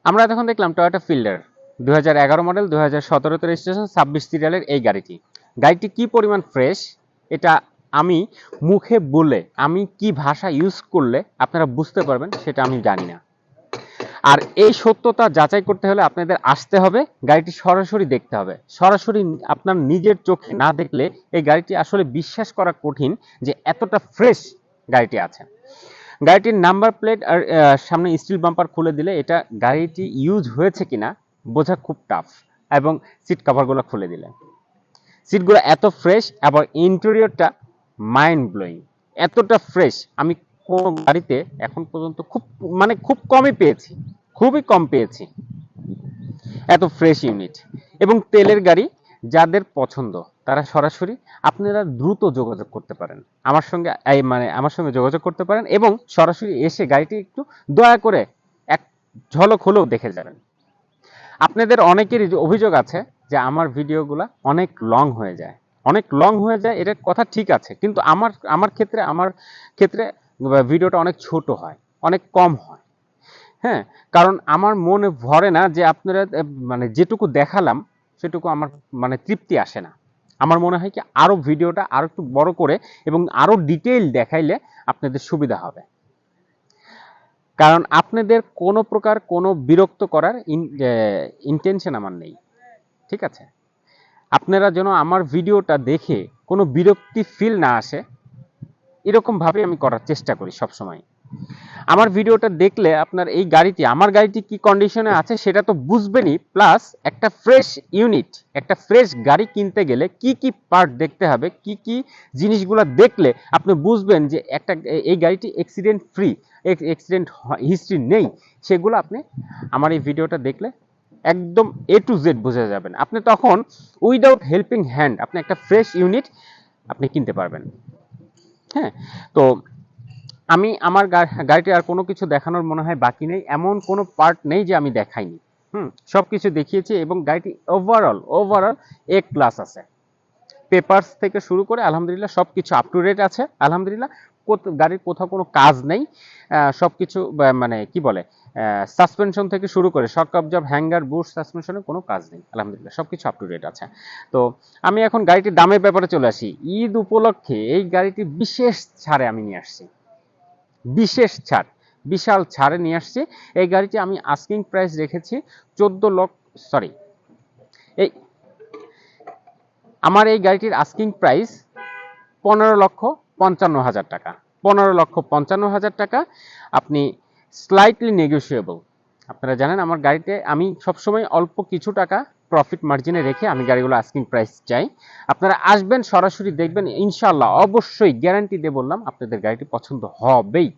আমরা এখন দেখলাম টয়োটা ফিল্ডার 2011 মডেল, 2017 রেজিস্ট্রেশন, 26 সিরিয়ালের এই গাড়িটি কি পরিমাণ ফ্রেশ এটা আমি মুখে বলে আমি কি ভাষা ইউজ করলে আপনারা বুঝতে পারবেন সেটা আমি জানি না। আর এই সত্যতা যাচাই করতে হলে আপনাদের আসতে হবে, গাড়িটি সরাসরি দেখতে হবে। সরাসরি আপনার নিজের চোখে না দেখলে এই গাড়িটি আসলে বিশ্বাস করা কঠিন যে এতটা ফ্রেশ গাড়িটি আছে। গাড়িটির নাম্বার প্লেট আর সামনে স্টিল বাম্পার খুলে দিলে এটা গাড়িটি ইউজ হয়েছে কিনা বোঝা খুব টাফ। এবং সিট কভারগুলো খুলে দিলে সিটগুলো এত ফ্রেশ এবং ইন্টেরিয়রটা মাইন্ড ব্লোয়িং, এতটা ফ্রেশ আমি কোন গাড়িতে এখন পর্যন্ত খুব কমই পেয়েছি, খুবই কম পেয়েছি এত ফ্রেশ ইউনিট। এবং তেলের গাড়ি যাদের পছন্দ তারা সরাসরি আপনারা দ্রুত যোগাযোগ করতে পারেন আমার সঙ্গে যোগাযোগ করতে পারেন এবং সরাসরি এসে গাড়িটি একটু দয়া করে এক ঝলক হলেও দেখে যাবেন। আপনাদের অনেকেরই অভিযোগ আছে যে আমার ভিডিওগুলো অনেক লং হয়ে যায়, এটা কথা ঠিক আছে, কিন্তু আমার ক্ষেত্রে ভিডিওটা অনেক ছোট হয়, অনেক কম হয়। হ্যাঁ, কারণ আমার মনে ভরে না যে আপনারা যেটুকু দেখালাম সেটুকু আমার তৃপ্তি আসে না। আমার মনে হয় কি আরো ভিডিওটা আরো একটু বড় করে এবং আরো ডিটেইল দেখাইলে আপনাদের সুবিধা হবে। কারণ আপনাদের কোনো প্রকার কোনো বিরক্ত করার ইন্টেনশন আমার নেই, ঠিক আছে? আপনারা যেন আমার ভিডিওটা দেখে কোনো বিরক্তি ফিল না আসে এরকম ভাবে আমি করার চেষ্টা করি সবসময়। আমার ভিডিওটা দেখলে আপনার আমার গাড়িটি কি কন্ডিশনে আছে সেটা তো বুঝবেনই, প্লাস একটা ফ্রেশ ইউনিট, একটা ফ্রেশ গাড়ি কিনতে গেলে কি কি পার্ট দেখতে হবে, কি কি জিনিসগুলো দেখলে আপনি বুঝবেন যে এই গাড়িটি অ্যাক্সিডেন্ট হিস্ট্রি নেই, সেগুলো আপনি আমার এই ভিডিওটা দেখলে একদম A to Z বুঝে যাবেন। আপনি তখন উইদাউট হেল্পিং হ্যান্ড আপনি একটা ফ্রেশ ইউনিট আপনি কিনতে পারবেন। হ্যাঁ, তো আমি আমার গাড়িটি আর কোনো কিছু দেখানোর মনে হয় বাকি নেই, এমন কোনো পার্ট নেই যে আমি দেখাইনি। সবকিছু দেখিয়েছি এবং গাড়িটি ওভারঅল A ক্লাস আছে। পেপারস থেকে শুরু করে আলহামদুলিল্লাহ সবকিছু আপ টু ডেট আছে আলহামদুলিল্লাহ। গাড়ির কোথাও কোনো কাজ নেই, সবকিছু কি বলে সাসপেনশন থেকে শুরু করে শক অবজার্ভ, হ্যাঙ্গার, বুশ, সাসপেনশনের কোনো কাজ নেই আলহামদুলিল্লাহ, সবকিছু আপ টু ডেট আছে। তো আমি এখন গাড়িটির দামের ব্যাপারে চলে আসি। ঈদ উপলক্ষে এই গাড়িটি বিশেষ ছাড়ে আমি নিয়ে আসছি, বিশাল ছাড়ে নিয়ে আসছি। এই গাড়িটি আমি আস্কিং প্রাইস রেখেছি 14 লক্ষ, সরি, আমার এই গাড়িটির আস্কিং প্রাইস 15,55,000 টাকা। 15,55,000 টাকা। আপনি স্লাইটলি নেগোশিয়েবল। আপনারা জানেন আমার গাড়িতে আমি সবসময় অল্প কিছু টাকা প্রফিট মার্জিনে রেখে আমি গাড়িগুলো আস্কিং প্রাইস চাই। আপনারা আসবেন, সরাসরি দেখবেন, ইনশাআল্লাহ অবশ্যই গ্যারান্টি দিয়ে বললাম আপনাদের গাড়িটি পছন্দ হবেই।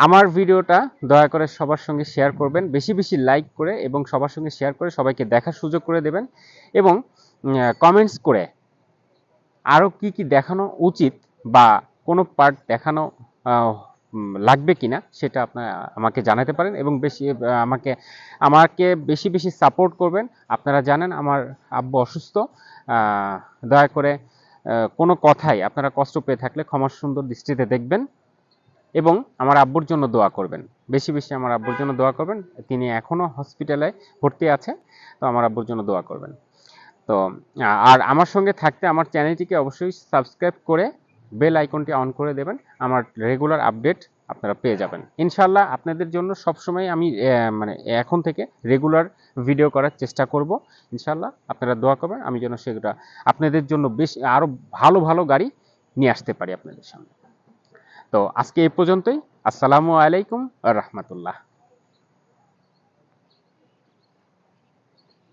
আমার ভিডিওটা দয়া করে সবার সঙ্গে শেয়ার করবেন, বেশি বেশি লাইক করে এবং সবার সঙ্গে শেয়ার করে সবাইকে দেখার সুযোগ করে দেবেন এবং কমেন্টস করে আরও কি কি দেখানো উচিত বা কোনো পার্ট দেখানো লাগবে কিনা সেটা আপনারা আমাকে জানাতে পারেন এবং আমাকে বেশি বেশি সাপোর্ট করবেন। আপনারা জানেন আমার আব্বু অসুস্থ, দয়া করে কোনো কথাই আপনারা কষ্ট পেয়ে থাকলে ক্ষমা সুন্দর দৃষ্টিতে দেখবেন এবং আমার আব্বুর জন্য দোয়া করবেন, বেশি বেশি আমার আব্বুর জন্য দোয়া করবেন। তিনি এখনো হসপিটালে ভর্তি আছে, তো আমার আব্বুর জন্য দোয়া করবেন। তো আর আমার সঙ্গে থাকতে আমার চ্যানেলটিকে অবশ্যই সাবস্ক্রাইব করে বেল আইকনটি অন করে দেবেন, আমার রেগুলার আপডেট আপনারা পেয়ে যাবেন ইনশাআল্লাহ। আপনাদের জন্য সবসময় আমি এখন থেকে রেগুলার ভিডিও করার চেষ্টা করব ইনশাআল্লাহ। আপনারা দোয়া করবেন আমি যেন সেটা আপনাদের জন্য বেশ আরও ভালো ভালো গাড়ি নিয়ে আসতে পারি আপনাদের সামনে। তো আজকে এই পর্যন্তই। আসসালামু আলাইকুম ওয়া রাহমাতুল্লাহ।